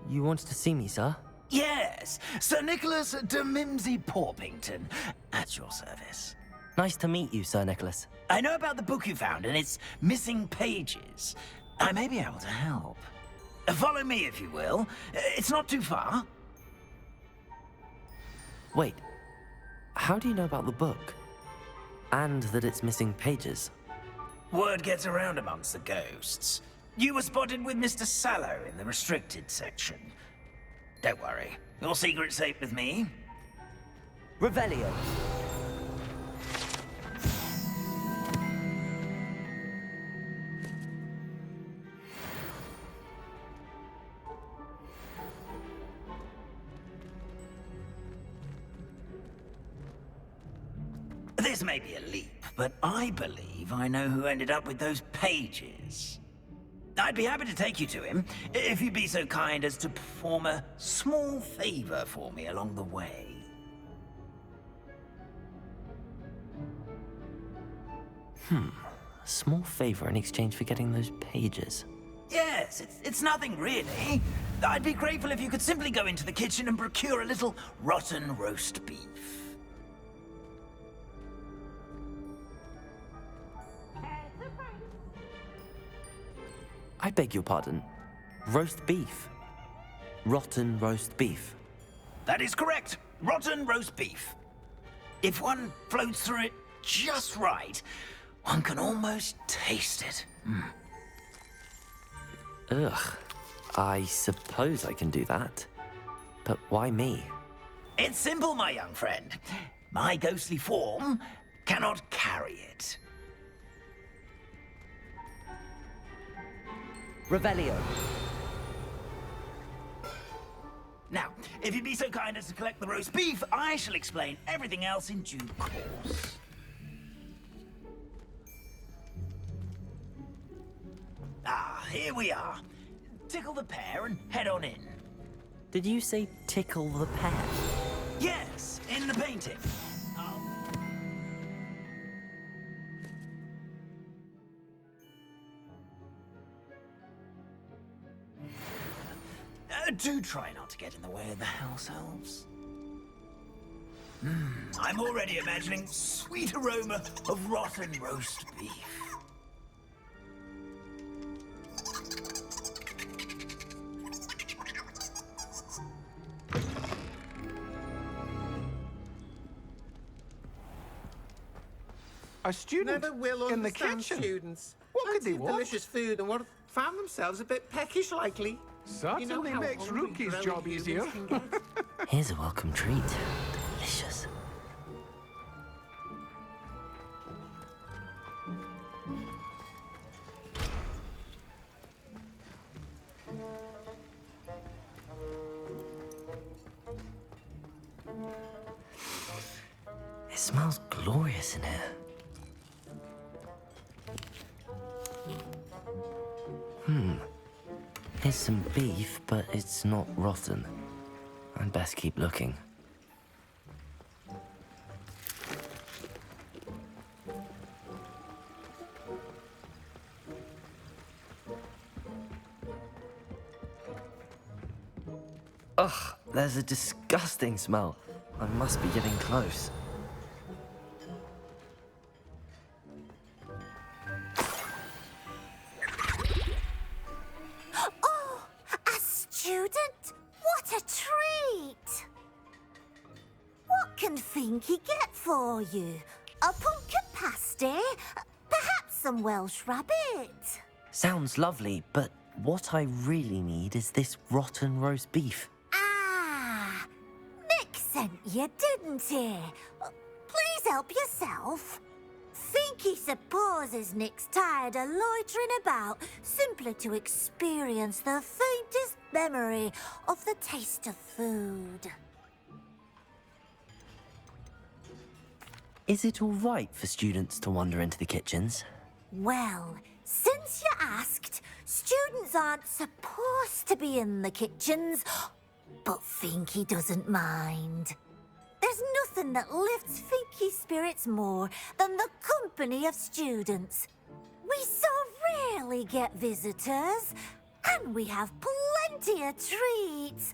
You wanted to see me, sir? Yes, Sir Nicholas de Mimsy Porpington, at your service. Nice to meet you, Sir Nicholas. I know about the book you found and its missing pages. I may be able to help. Follow me, if you will. It's not too far. Wait, how do you know about the book? And that it's missing pages? Word gets around amongst the ghosts. You were spotted with Mr. Sallow in the restricted section. Don't worry, your secret's safe with me. Revelio. This may be a leap, but I believe I know who ended up with those pages. I'd be happy to take you to him, if you'd be so kind as to perform a small favor for me along the way. A small favor in exchange for getting those pages. Yes, it's nothing really. I'd be grateful if you could simply go into the kitchen and procure a little rotten roast beef. I beg your pardon. Roast beef. Rotten roast beef. That is correct. Rotten roast beef. If one floats through it just right, one can almost taste it. Ugh. I suppose I can do that. But why me? It's simple, my young friend. My ghostly form cannot carry it. Revelio. Now, if you'd be so kind as to collect the roast beef, I shall explain everything else in due course. Ah, here we are. Tickle the pear and head on in. Did you say tickle the pear? Yes, in the painting. Do try not to get in the way of the house elves. I'm already imagining sweet aroma of rotten roast beef. A student Never will in the understand kitchen. students. What could Plenty they of want? delicious food and what found themselves a bit peckish likely. Certainly how makes hungry Rookie's grown job humans easier. can get. Here's a welcome treat. Delicious. It smells glorious in here. Here's some beef, but it's not rotten. I'd best keep looking. Ugh, there's a disgusting smell. I must be getting close. Oh, a student? What a treat! What can Finky get for you? A pumpkin pasty? Perhaps some Welsh rabbit? Sounds lovely, but what I really need is this rotten roast beef. Ah, Nick sent you, didn't he? Please help yourself. Finky supposes Nick's tired of loitering about simply to experience the faintest memory of the taste of food. Is it all right for students to wander into the kitchens? Well, since you asked, students aren't supposed to be in the kitchens, but Finky doesn't mind. There's nothing that lifts Finky's spirits more than the company of students. We so rarely get visitors, and we have plenty of treats.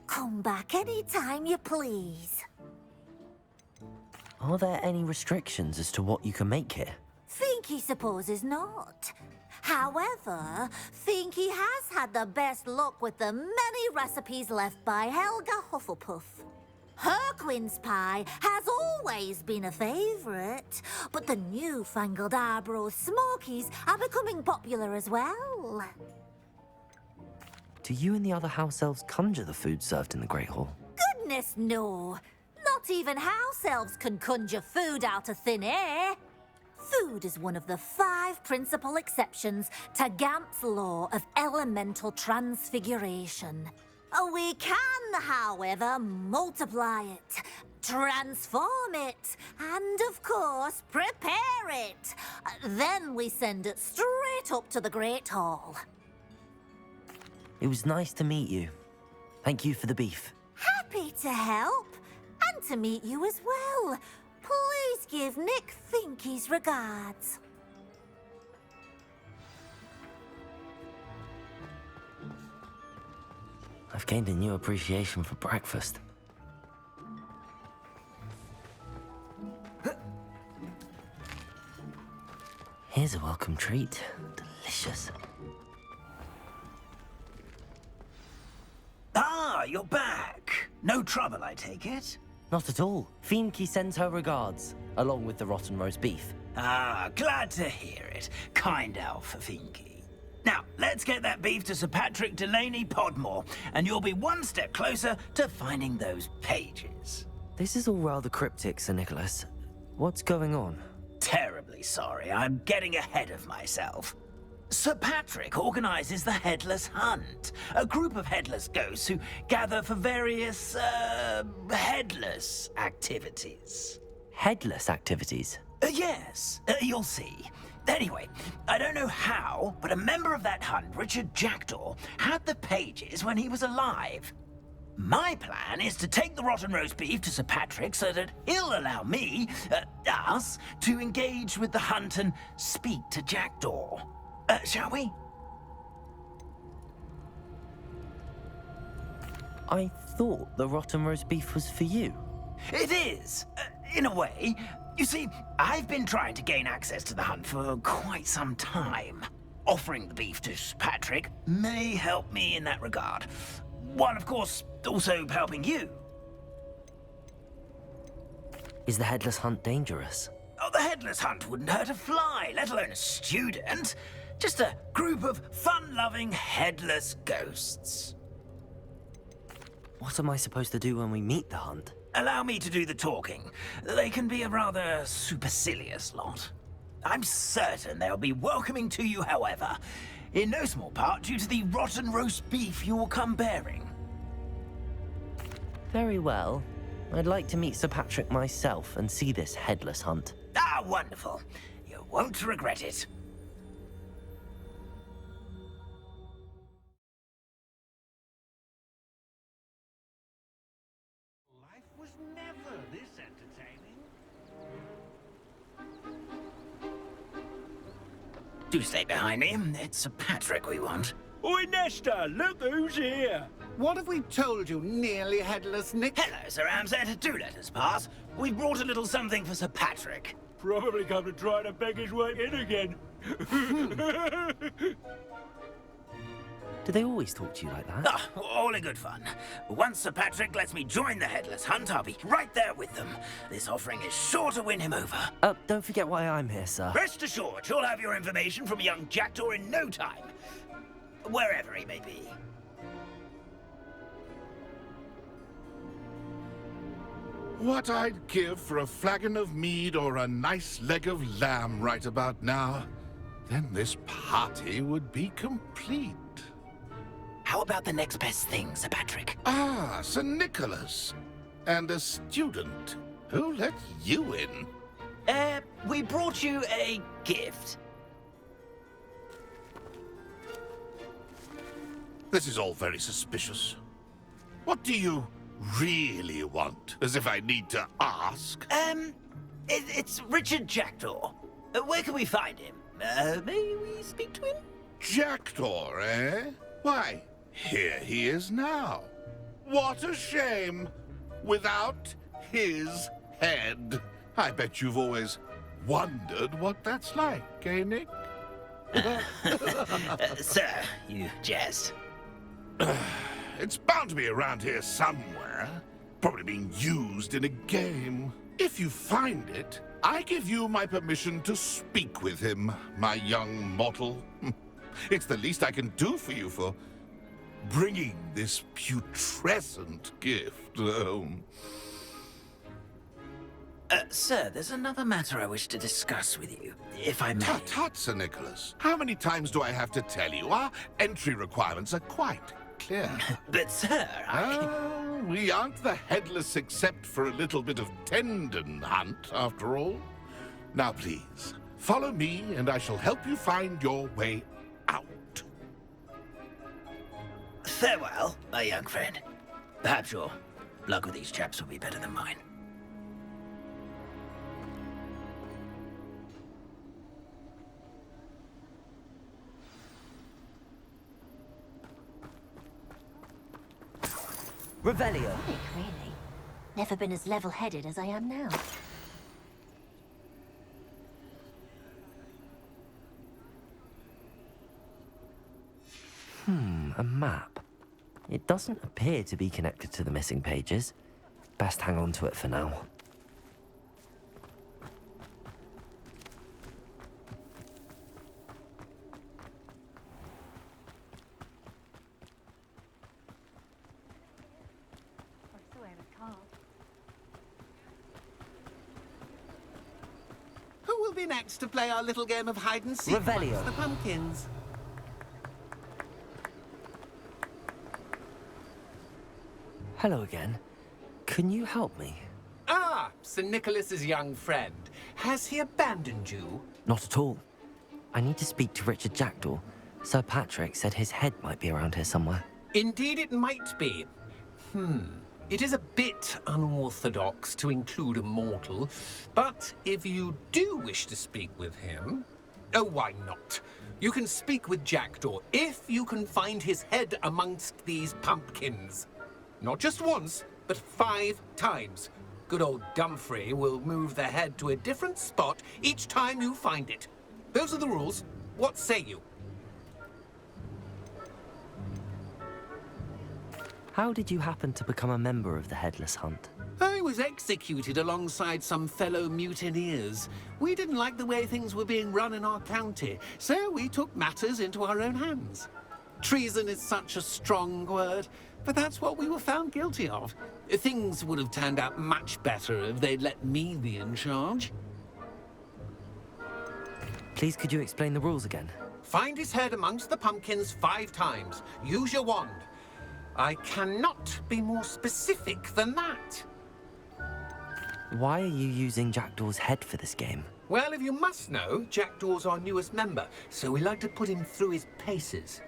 Come back any time you please. Are there any restrictions as to what you can make here? Finky supposes not. However, Finky has had the best luck with the many recipes left by Helga Hufflepuff. Her quince pie has always been a favourite, but the newfangled Arbroath Smokies are becoming popular as well. Do you and the other house elves conjure the food served in the Great Hall? Goodness no! Not even house elves can conjure food out of thin air. Food is one of the 5 principal exceptions to Gamp's law of elemental transfiguration. We can, however, multiply it, transform it, and, of course, prepare it. Then we send it straight up to the Great Hall. It was nice to meet you. Thank you for the beef. Happy to help, and to meet you as well. Please give Nick Finky's regards. I've gained a new appreciation for breakfast. Here's a welcome treat. Delicious. Ah, you're back. No trouble, I take it? Not at all. Fienke sends her regards, along with the rotten roast beef. Ah, glad to hear it. Kind elf, Finky. Now, let's get that beef to Sir Patrick Delaney Podmore, and you'll be one step closer to finding those pages. This is all rather cryptic, Sir Nicholas. What's going on? Terribly sorry, I'm getting ahead of myself. Sir Patrick organizes the Headless Hunt, a group of headless ghosts who gather for various, headless activities. Headless activities? Yes, you'll see. Anyway, I don't know how, but a member of that hunt, Richard Jackdaw, had the pages when he was alive. My plan is to take the rotten roast beef to Sir Patrick so that he'll allow me, us, to engage with the hunt and speak to Jackdaw. Shall we? I thought the rotten roast beef was for you. It is, in a way. You see, I've been trying to gain access to the hunt for quite some time. Offering the beef to Patrick may help me in that regard. While, of course, also helping you. Is the headless hunt dangerous? Oh, the headless hunt wouldn't hurt a fly, let alone a student. Just a group of fun-loving headless ghosts. What am I supposed to do when we meet the hunt? Allow me to do the talking. They can be a rather supercilious lot. I'm certain they'll be welcoming to you, however, in no small part due to the rotten roast beef you will come bearing. Very well. I'd like to meet Sir Patrick myself and see this headless hunt. Ah, wonderful. You won't regret it. Life was never this entertaining. Do stay behind me. It's Sir Patrick we want. Oi, Nesta, look who's here. What have we told you, nearly headless Nick? Hello, Sir Ramsay. Do let us pass. We brought a little something for Sir Patrick. Probably come to try to beg his way in again. Do they always talk to you like that? Ah, all in good fun. Once Sir Patrick lets me join the Headless Hunt, I'll be right there with them. This offering is sure to win him over. Don't forget why I'm here, sir. Rest assured, you'll have your information from young Jackdaw in no time. Wherever he may be. What I'd give for a flagon of mead or a nice leg of lamb right about now. Then this party would be complete. How about the next best thing, Sir Patrick? Ah, Sir Nicholas. And a student. Who let you in? We brought you a gift. This is all very suspicious. What do you really want? As if I need to ask. It's Richard Jackdaw. Where can we find him? May we speak to him? Jackdaw, eh? Why, here he is now. What a shame! Without his head. I bet you've always wondered what that's like, eh, Nick? Sir, you jest. It's bound to be around here somewhere. Probably being used in a game. If you find it, I give you my permission to speak with him, my young mortal. It's the least I can do for you for bringing this putrescent gift home. Sir, there's another matter I wish to discuss with you, if I may. Tut, tut, Sir Nicholas. How many times do I have to tell you? Our entry requirements are quite clear. But, sir, We aren't the Headless except for a little bit of tendon hunt, after all. Now, please, follow me, and I shall help you find your way out. Farewell, my young friend. Perhaps your luck with these chaps will be better than mine. Revelio. Nick, really. Never been as level-headed as I am now. A map. It doesn't appear to be connected to the missing pages. Best hang on to it for now. Who will be next to play our little game of hide and seek Revelio. amongst the pumpkins? Hello again. Can you help me? Ah, Sir Nicholas's young friend. Has he abandoned you? Not at all. I need to speak to Richard Jackdaw. Sir Patrick said his head might be around here somewhere. Indeed it might be. It is a bit unorthodox to include a mortal, but if you do wish to speak with him... Oh, why not? You can speak with Jackdaw if you can find his head amongst these pumpkins. Not just once, but 5 times. Good old Dumfrey will move the head to a different spot each time you find it. Those are the rules. What say you? How did you happen to become a member of the Headless Hunt? I was executed alongside some fellow mutineers. We didn't like the way things were being run in our county, so we took matters into our own hands. Treason is such a strong word, but that's what we were found guilty of. Things would have turned out much better if they'd let me be in charge. Please, could you explain the rules again? Find his head amongst the pumpkins 5 times. Use your wand. I cannot be more specific than that. Why are you using Jackdaw's head for this game? Well, if you must know, Jackdaw's our newest member, so we like to put him through his paces.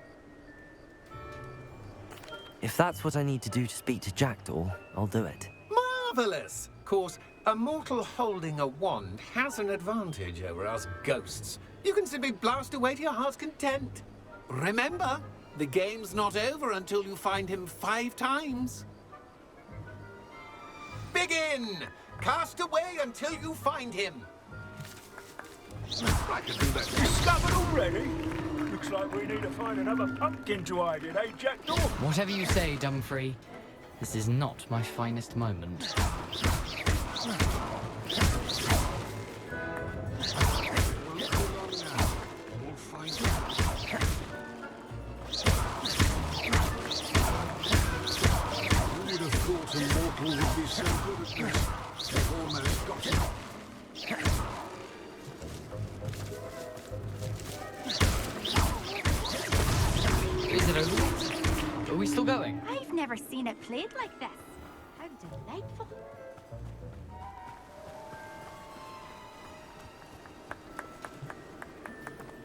If that's what I need to do to speak to Jackdaw, I'll do it. Marvelous! Of course, a mortal holding a wand has an advantage over us ghosts. You can simply blast away to your heart's content. Remember, the game's not over until you find him 5 times. Begin! Cast away until you find him. I can do that. Discovered already? Looks like we need to find another pumpkin to hide in, eh, Jackdaw? Whatever you say, Dumfrey. This is not my finest moment. Would be so good at this. They've almost got it. Is it over? Are we still going? I've never seen it played like this. How delightful.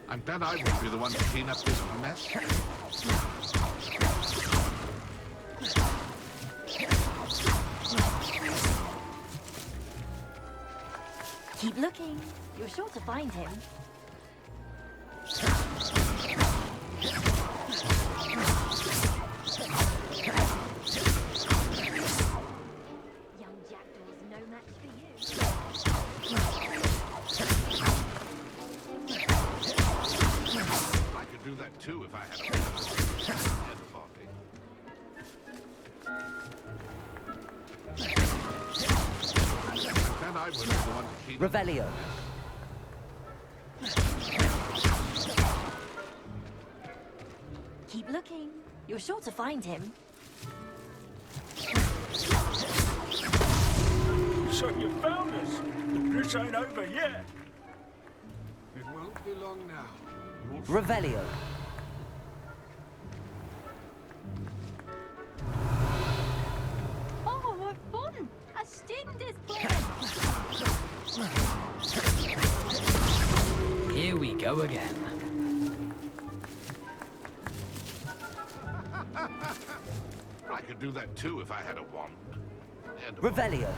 I'm glad I won't be the one to clean up this mess. Keep looking. You're sure to find him. Revelio. Keep looking. You're sure to find him. So you found us. This ain't over yet. It won't be long now. Revelio. Oh, what fun! A student is playing. Here we go again. I could do that too if I had a wand. And a Revelio.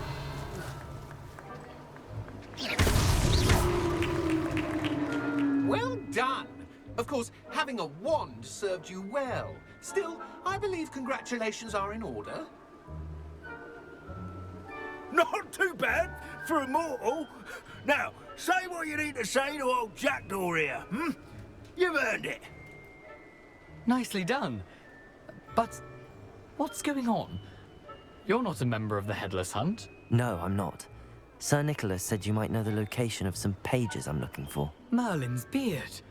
Well done! Of course, having a wand served you well. Still, I believe congratulations are in order. Not too bad for a mortal. Now, say what you need to say to old Jackdaw here, hmm? You've earned it. Nicely done. But what's going on? You're not a member of the Headless Hunt. No, I'm not. Sir Nicholas said you might know the location of some pages I'm looking for. Merlin's beard.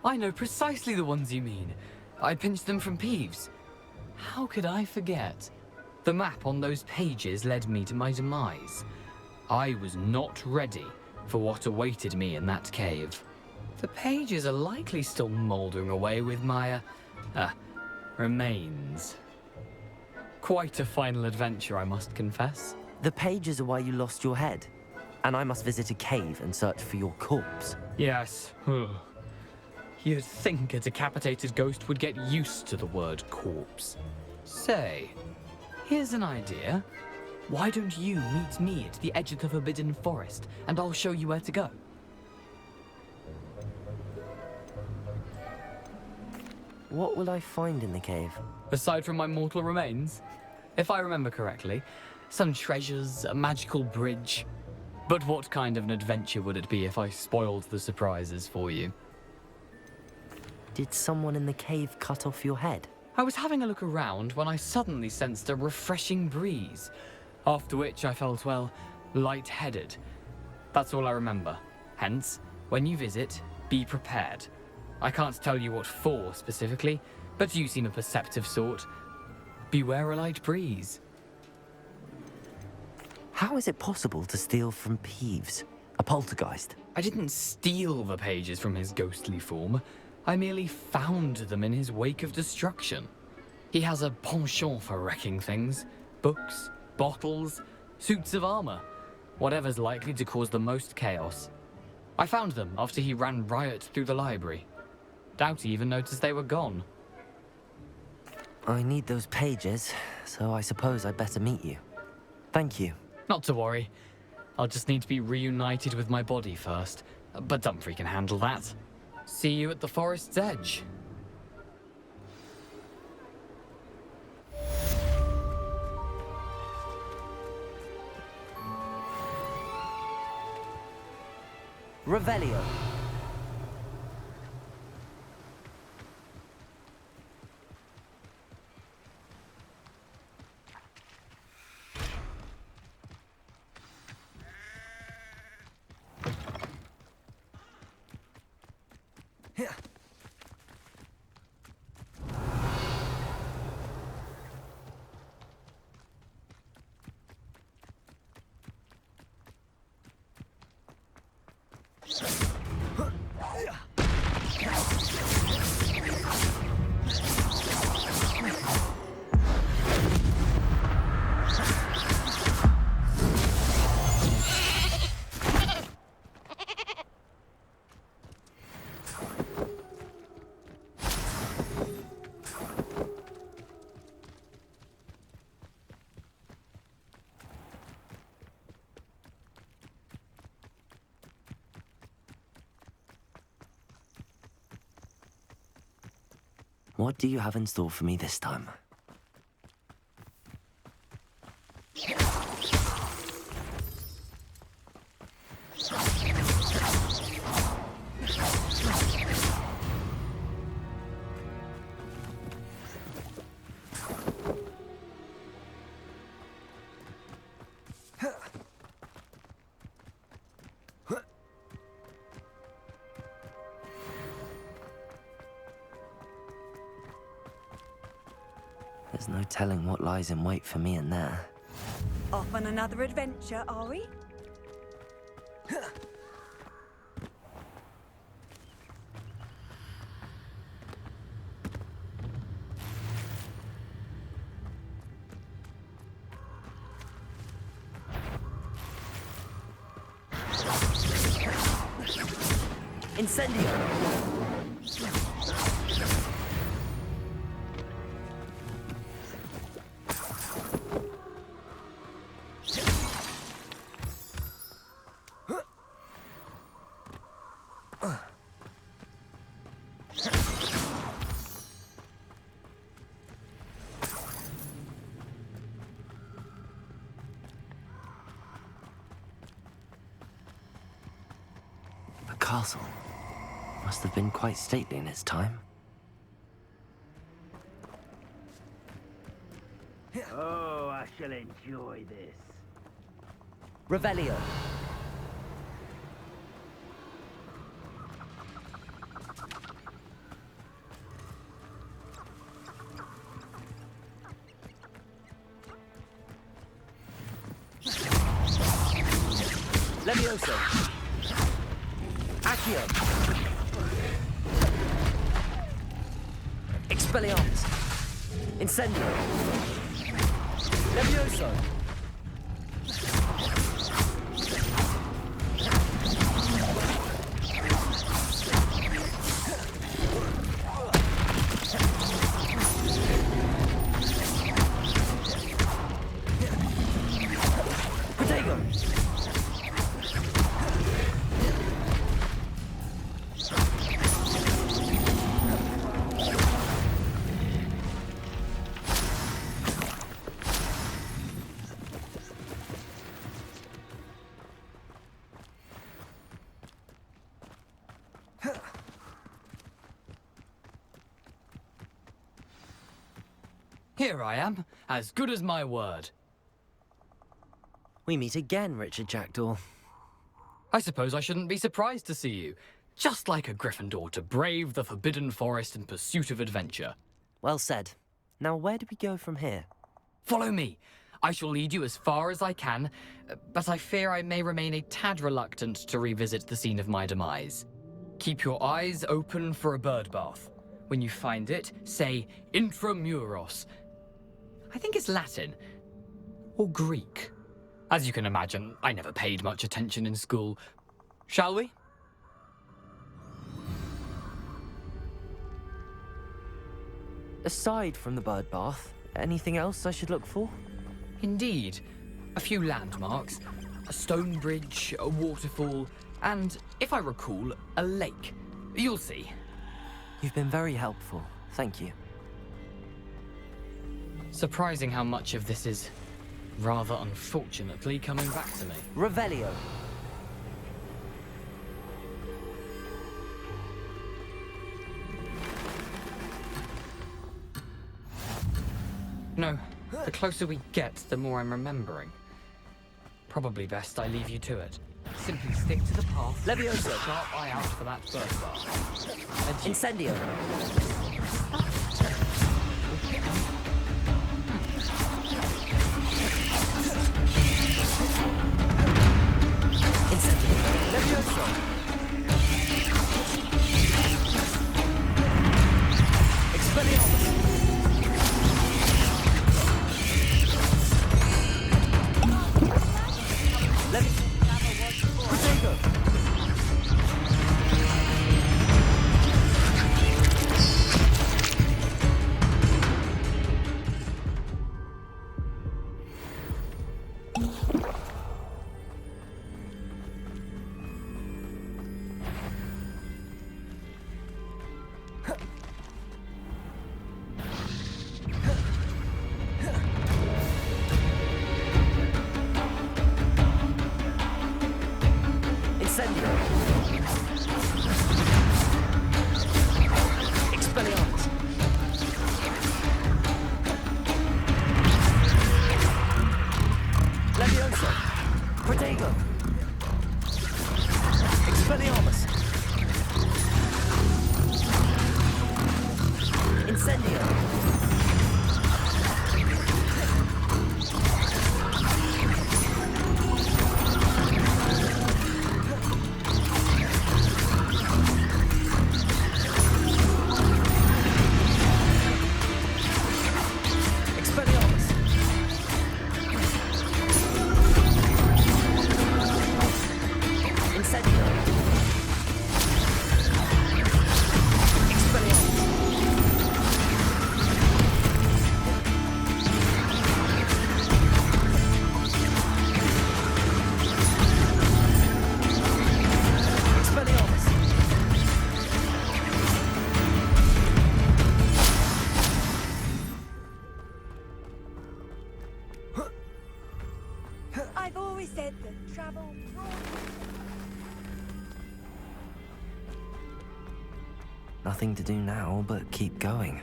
I know precisely the ones you mean. I pinched them from Peeves. How could I forget? The map on those pages led me to my demise. I was not ready for what awaited me in that cave. The pages are likely still mouldering away with my, remains. Quite a final adventure, I must confess. The pages are why you lost your head, and I must visit a cave and search for your corpse. Yes. You'd think a decapitated ghost would get used to the word corpse. Say, here's an idea. Why don't you meet me at the edge of the Forbidden Forest, and I'll show you where to go? What will I find in the cave? Aside from my mortal remains? If I remember correctly, some treasures, a magical bridge. But what kind of an adventure would it be if I spoiled the surprises for you? Did someone in the cave cut off your head? I was having a look around when I suddenly sensed a refreshing breeze, after which I felt, well, lightheaded. That's all I remember. Hence, when you visit, be prepared. I can't tell you what for specifically, but you seem a perceptive sort. Beware a light breeze. How is it possible to steal from Peeves, a poltergeist? I didn't steal the pages from his ghostly form. I merely found them in his wake of destruction. He has a penchant for wrecking things. Books, bottles, suits of armor. Whatever's likely to cause the most chaos. I found them after he ran riot through the library. Doubt he even noticed they were gone. I need those pages, so I suppose I'd better meet you. Thank you. Not to worry. I'll just need to be reunited with my body first. But Dumfries can handle that. See you at the forest's edge. Revelio. What do you have in store for me this time? There's no telling what lies in wait for me in there. Off on another adventure, are we? Incendio! A castle. Must have been quite stately in its time. Oh, I shall enjoy this. Revelio. Levioso. Accio. Expelliarmus. Incendio. Levioso. Protego. Here I am, as good as my word. We meet again, Richard Jackdaw. I suppose I shouldn't be surprised to see you. Just like a Gryffindor to brave the Forbidden Forest in pursuit of adventure. Well said. Now where do we go from here? Follow me. I shall lead you as far as I can, but I fear I may remain a tad reluctant to revisit the scene of my demise. Keep your eyes open for a bird bath. When you find it, say Intramuros. I think it's Latin. Or Greek. As you can imagine, I never paid much attention in school. Shall we? Aside from the bird bath, anything else I should look for? Indeed. A few landmarks. A stone bridge, a waterfall, and, if I recall, a lake. You'll see. You've been very helpful. Thank you. Surprising how much of this is, rather unfortunately, coming back to me. Revelio. No, the closer we get, the more I'm remembering. Probably best I leave you to it. Simply stick to the path. Levioso. Sharp eye out for that bird bath. Incendio. Incendio. Levioso. Expelliarmus. Protego. travel Nothing to do now but keep going.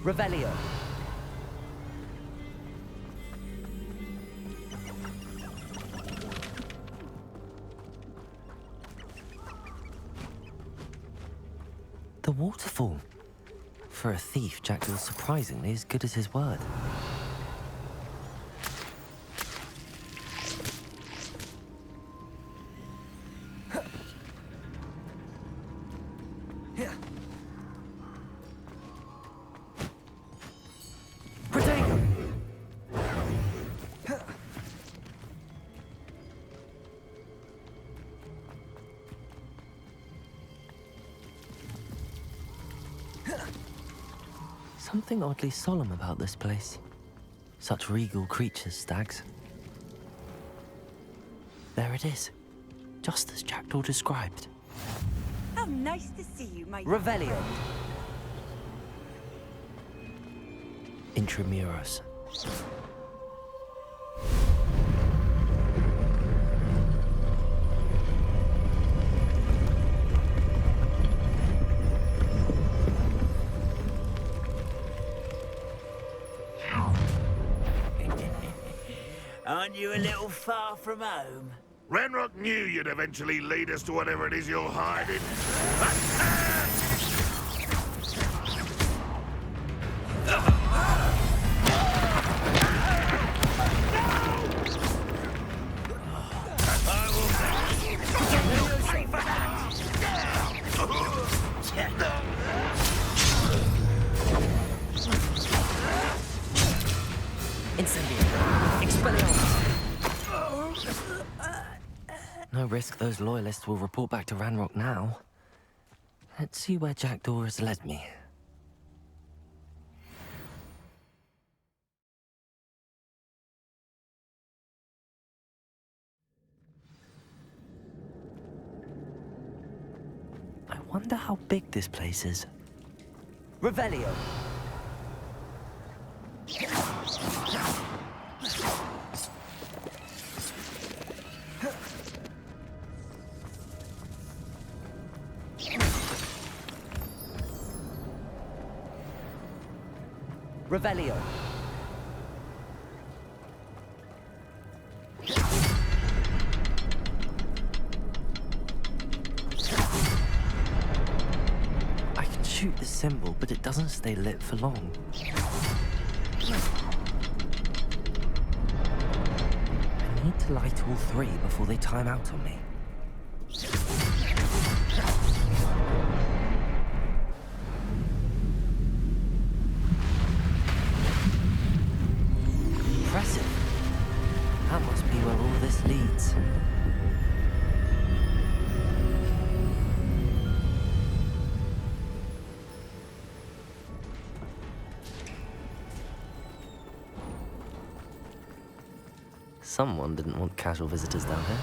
Revelio. The waterfall. For a thief, Jackdaw's surprisingly as good as his word. Something oddly solemn about this place. Such regal creatures, stags. There it is, just as Jackdaw described. How nice to see you, my Revelio. Intramuros. Aren't you a little far from home? Ranrock knew you'd eventually lead us to whatever it is you're hiding. No risk those loyalists will report back to Ranrock now. Let's see where Jackdaw has led me. I wonder how big this place is. Revelio. Revelio. I can shoot the symbol, but it doesn't stay lit for long. I need to light all three before they time out on me. Impressive. That must be where all this leads. Someone didn't want casual visitors down here.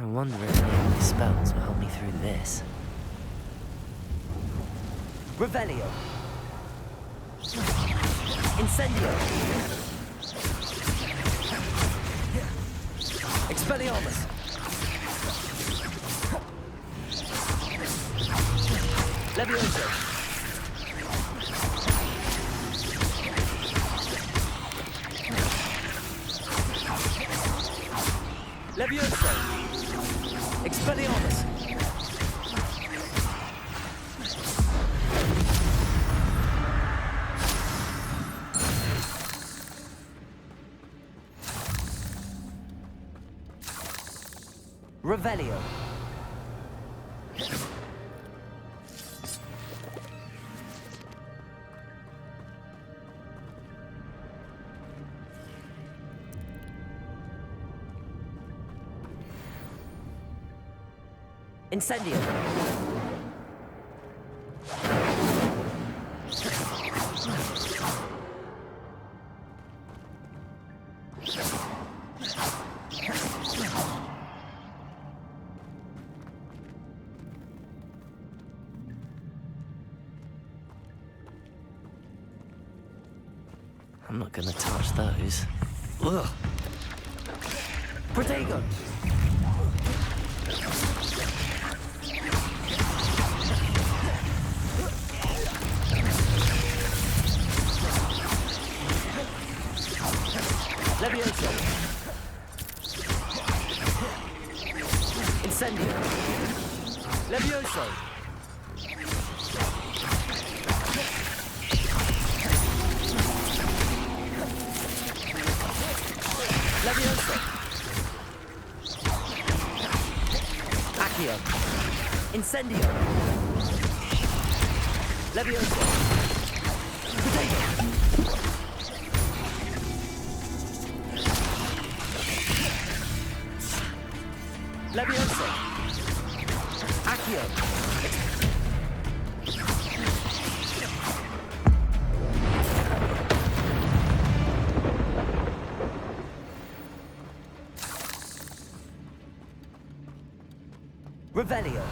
I wonder if any of these spells will help me through this. Revelio. Incendio. Expelliarmus. Levioso. Levioso. Expelliarmus. Revelio. Incendio. I'm not gonna touch those. Ugh. Protego! Levioso! Incendio! Levioso! Levioso! Accio! Incendio! Levioso! Potato! Levioso! Accio! Revelio!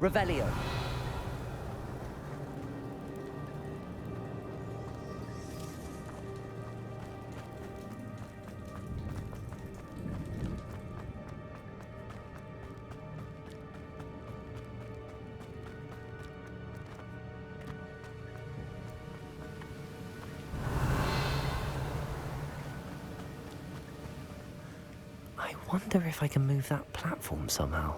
Revelio! I wonder if I can move that platform somehow.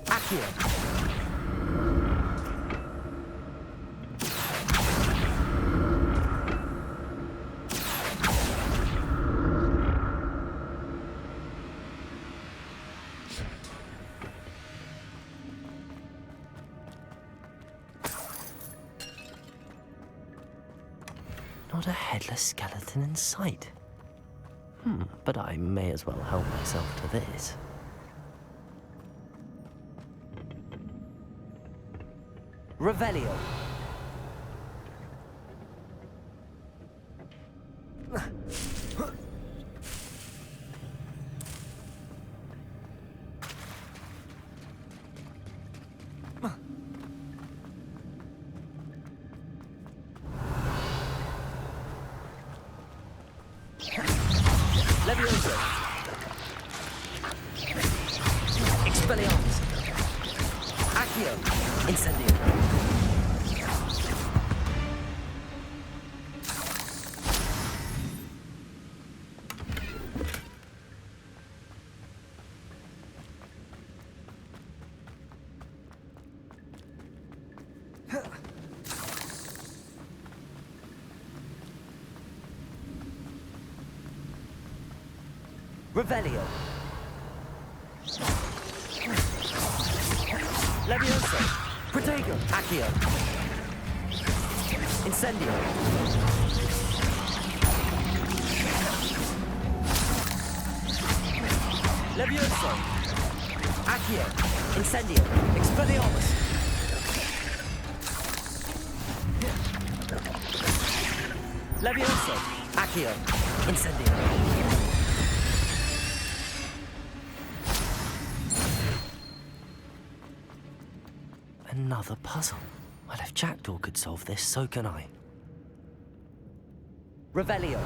Accio! Not a headless skeleton in sight. But I may as well help myself to this. Revelio! Levioso! Expelliarmus! Accio! Incendio! Revelio! Levioso! Protego! Accio! Incendio! Levioso! Accio! Incendio! Expelliarmus! Levioso! Accio! Incendio! Another puzzle. Well, if Jackdaw could solve this, so can I. Revelio.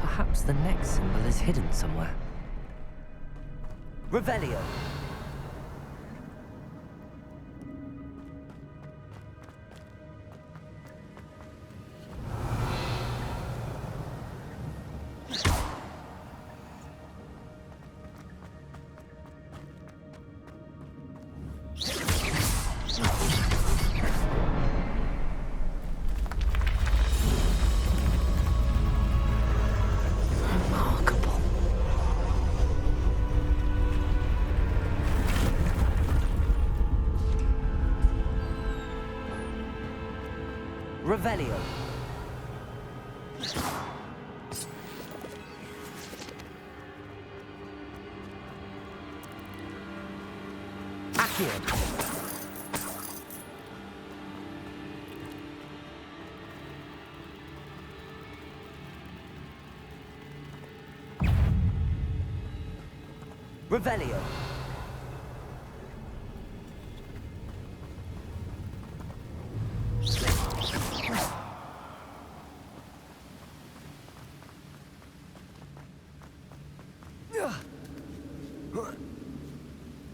Perhaps the next symbol is hidden somewhere. Revelio. Revelio. Accio. Revelio.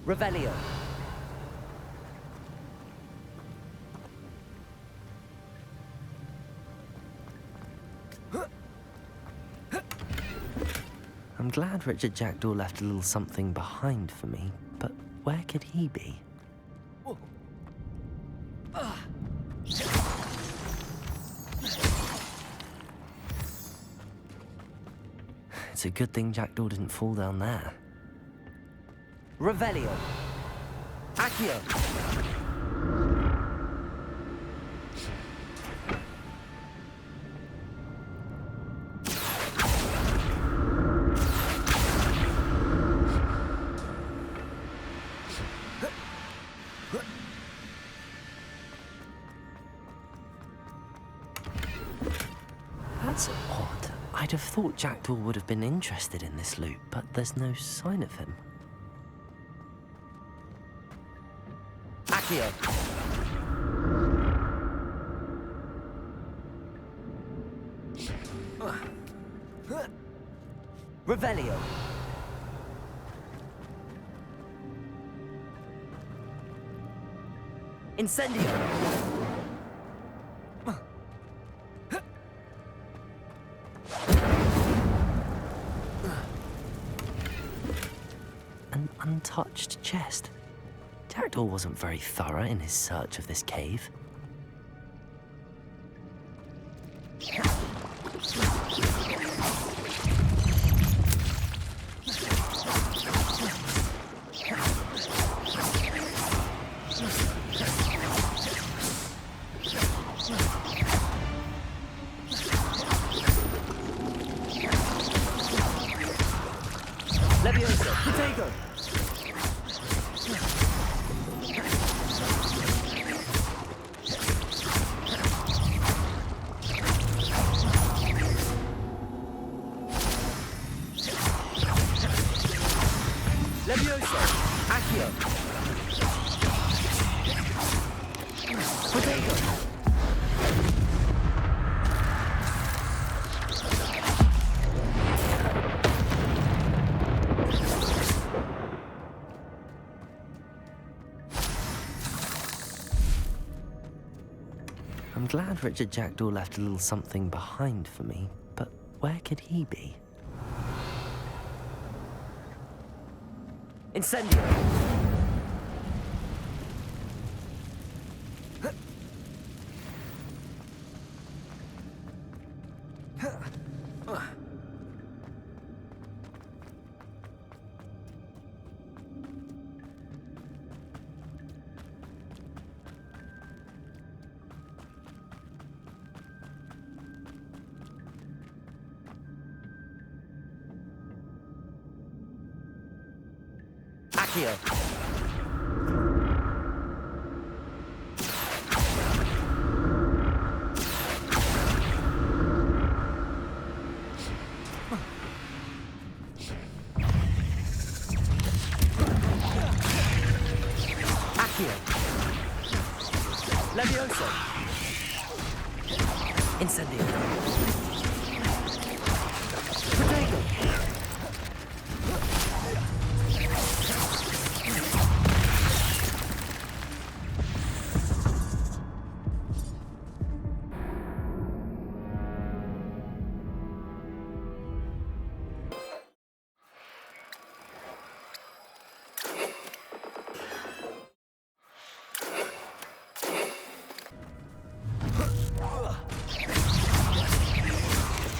Revelio. I'm glad Richard Jackdaw left a little something behind for me, but where could he be? It's a good thing Jackdaw didn't fall down there. Revelio. Accio. That's odd. I'd have thought Jackdaw would have been interested in this loot, but there's no sign of him. Accio. Revelio. Incendio. An untouched chest. Jackdaw wasn't very thorough in his search of this cave. Levioso, Potato! Levioso, Accio! Potato! I'm glad Richard Jackdaw left a little something behind for me, but where could he be? Incendio! Accio. Accio. Levioso. Incendio. Protego.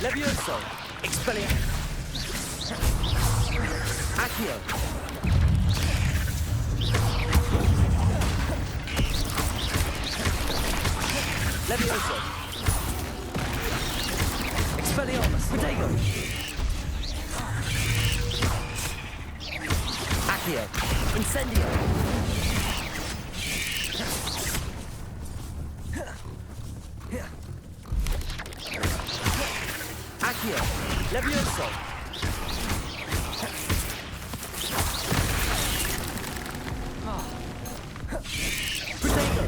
Levioso. Expelliarmus. Accio. Levioso. Expelliarmus. Protego. Accio. Incendio. Accio. Levioso. Protego.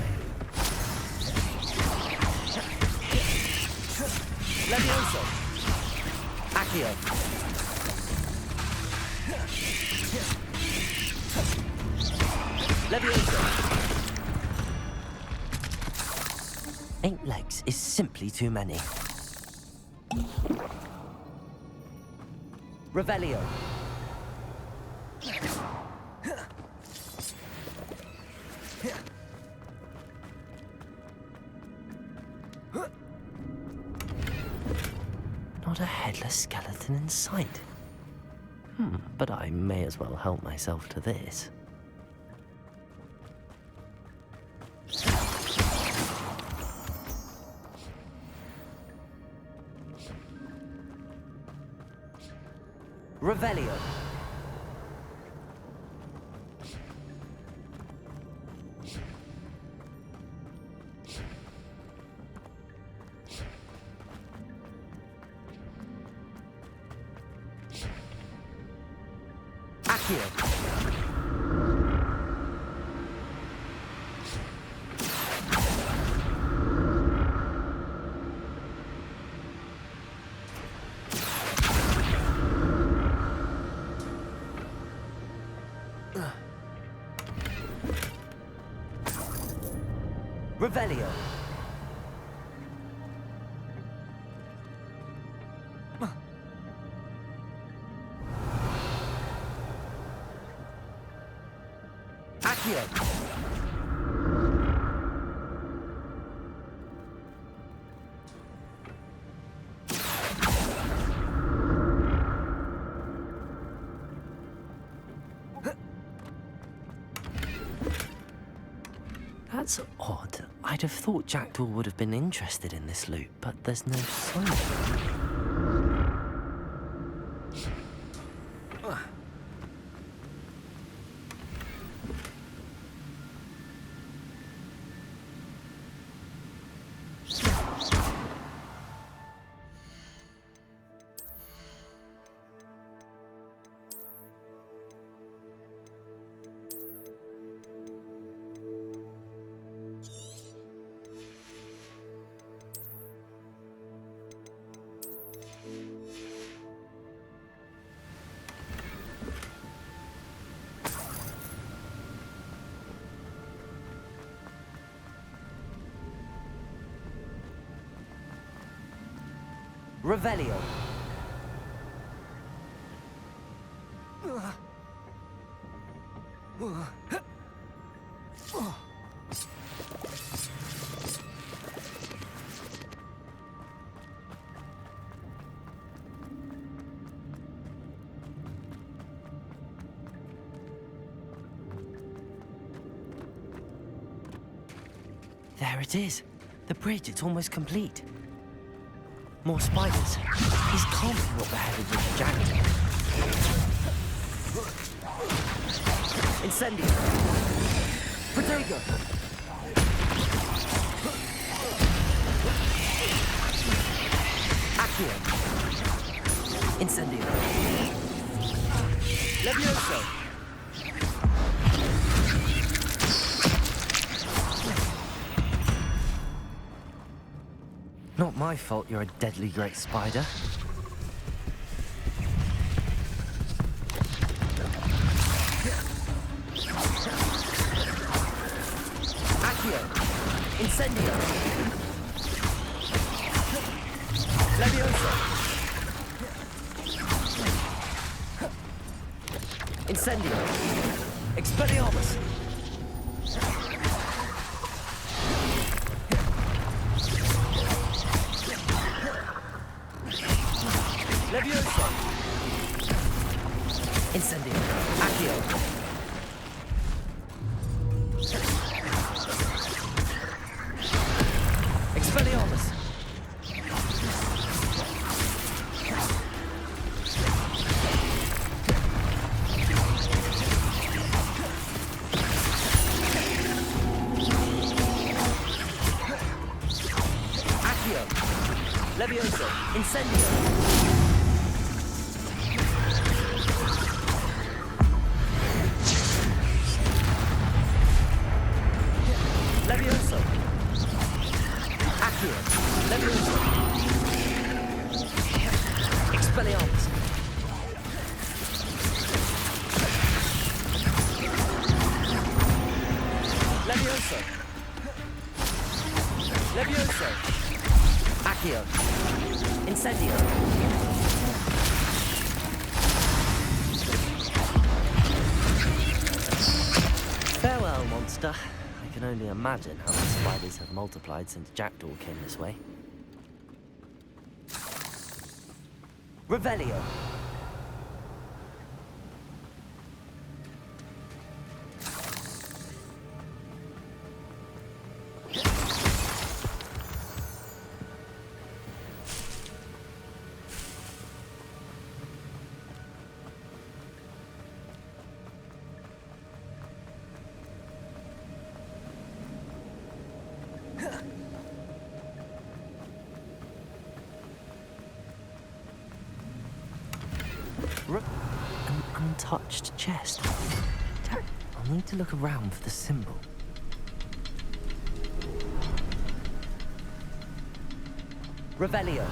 Levioso. Accio. Levioso. 8 legs is simply too many. Revelio. Not a headless skeleton in sight. But I may as well help myself to this. Revelio. Accio. Revelio. Accio. That's odd. I'd have thought Jackdaw would have been interested in this loot, but there's no sign. Revelio. There it is. The bridge, it's almost complete. More spiders. These can't be what beheaded with the Jackdaw. Incendio. Protego. Accio. Incendio. Levioso. Not my fault you're a deadly great spider. Accio. Incendio. Levioso. Incendio. Expelliarmus. Levioso. Incendio. Accio. Expelliarmus. Accio. Levioso. Incendio. Levioso. Accio. Levioso. Expelliarmus. Levioso. Levioso. Accio. Incendio. Farewell, monster. I can only imagine how the spiders have multiplied since Jackdaw came this way. Revelio. An untouched chest. I'll need to look around for the symbol. Revelio.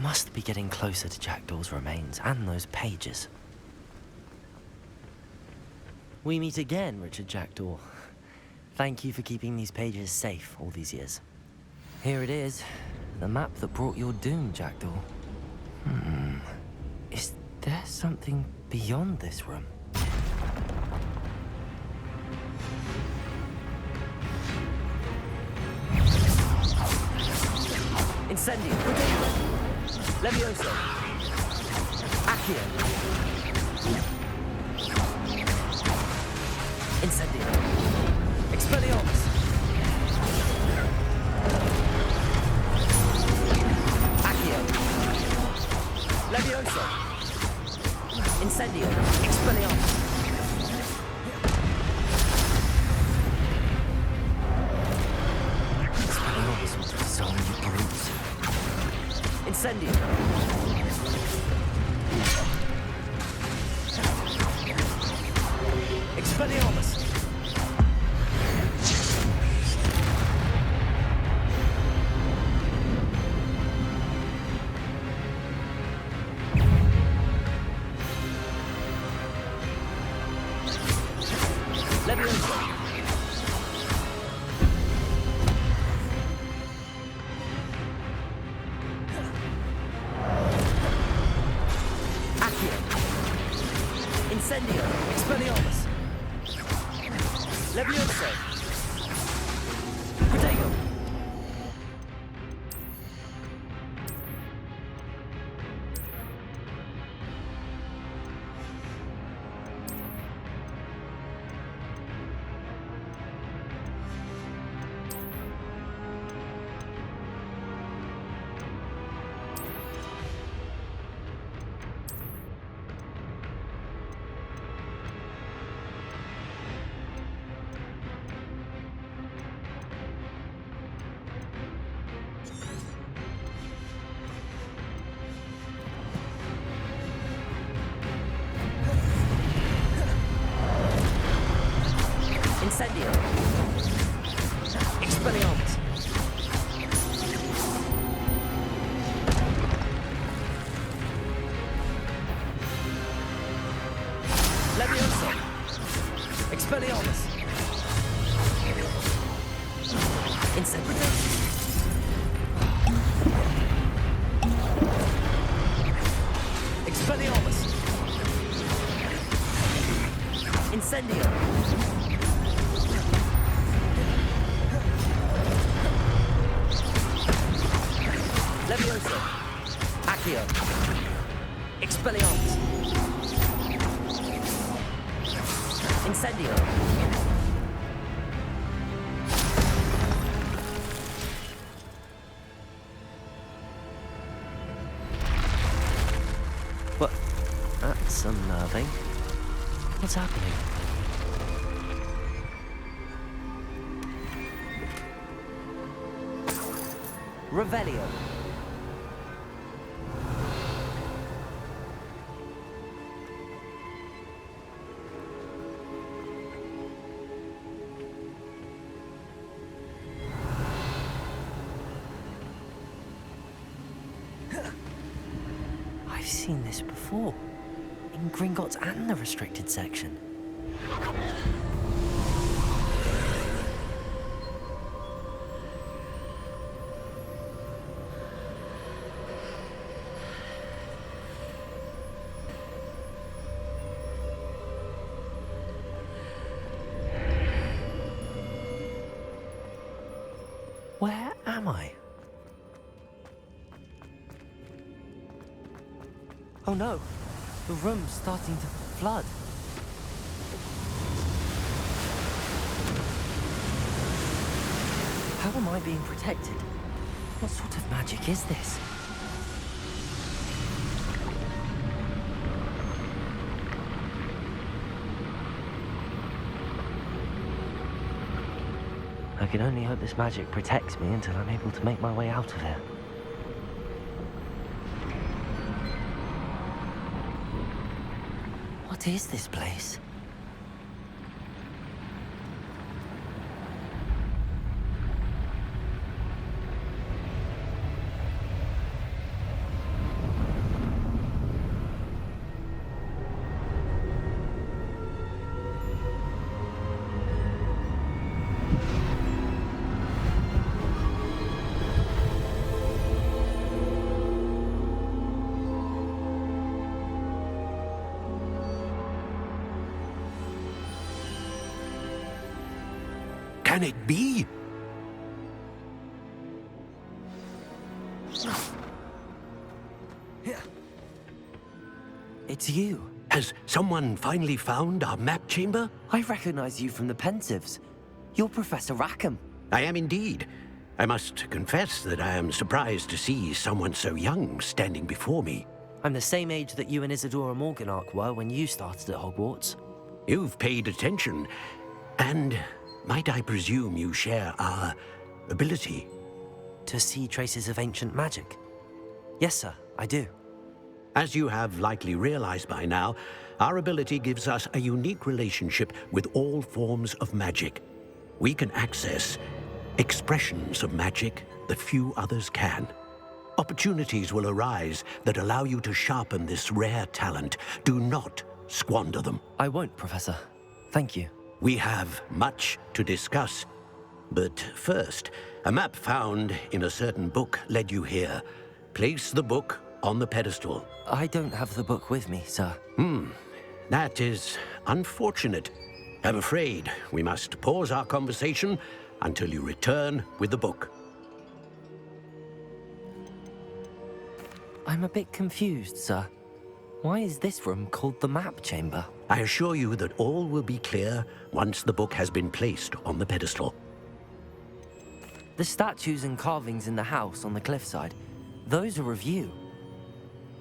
Must be getting closer to Jackdaw's remains and those pages. We meet again, Richard Jackdaw. Thank you for keeping these pages safe all these years. Here it is, the map that brought your doom, Jackdaw. Is there something beyond this room? Incendio. Levioso. Accio. Incendio. Expelliarmus. Accio. Levioso. Incendio. Expelliarmus. Expelliarmus was a zombie brute. Incendio. Expelliarmus. Levioso. Incendio! Expelliarmus! Levioso! Protego! Incendio! Expelliarmus! Levioso! Expelliarmus! Incendio! Expelliarmus! Incendio! Levioso! Accio! Expelliarmus! Incendio! What? That's unnerving. What's happening? Revelio! I've seen this before. In Gringotts and the restricted section. Where am I? Oh no, the room's starting to flood. How am I being protected? What sort of magic is this? I can only hope this magic protects me until I'm able to make my way out of here. What is this place? Can it be? It's you. Has someone finally found our map chamber? I recognize you from the Pensives. You're Professor Rackham. I am indeed. I must confess that I am surprised to see someone so young standing before me. I'm the same age that you and Isadora Morganach were when you started at Hogwarts. You've paid attention, and might I presume you share our ability? To see traces of ancient magic? Yes, sir, I do. As you have likely realized by now, our ability gives us a unique relationship with all forms of magic. We can access expressions of magic that few others can. Opportunities will arise that allow you to sharpen this rare talent. Do not squander them. I won't, Professor. Thank you. We have much to discuss. But first, a map found in a certain book led you here. Place the book on the pedestal. I don't have the book with me, sir. That is unfortunate. I'm afraid we must pause our conversation until you return with the book. I'm a bit confused, sir. Why is this room called the map chamber? I assure you that all will be clear once the book has been placed on the pedestal. The statues and carvings in the house on the cliffside, those are of you.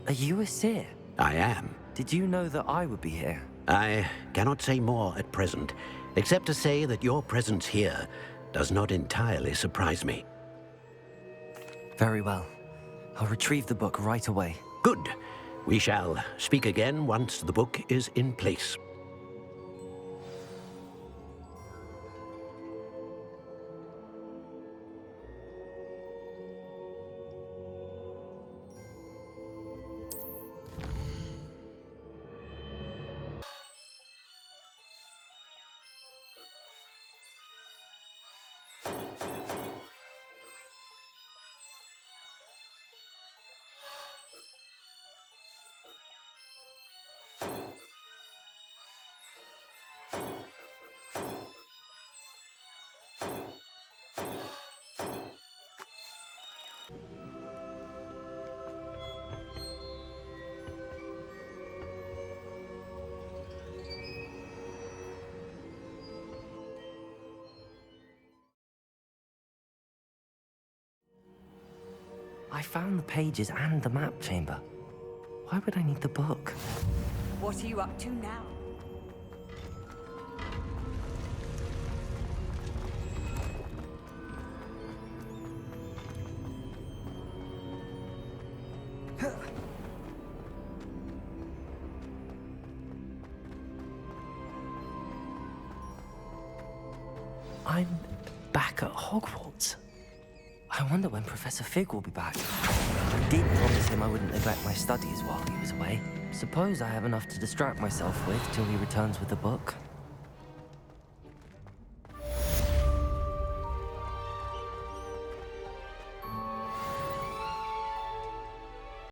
Are you a seer? I am. Did you know that I would be here? I cannot say more at present, except to say that your presence here does not entirely surprise me. Very well. I'll retrieve the book right away. Good. We shall speak again once the book is in place. I found the pages and the map chamber. Why would I need the book? What are you up to now? I'm back at Hogwarts. I wonder when Professor Fig will be back. I did promise him I wouldn't neglect my studies while he was away. Suppose I have enough to distract myself with till he returns with the book.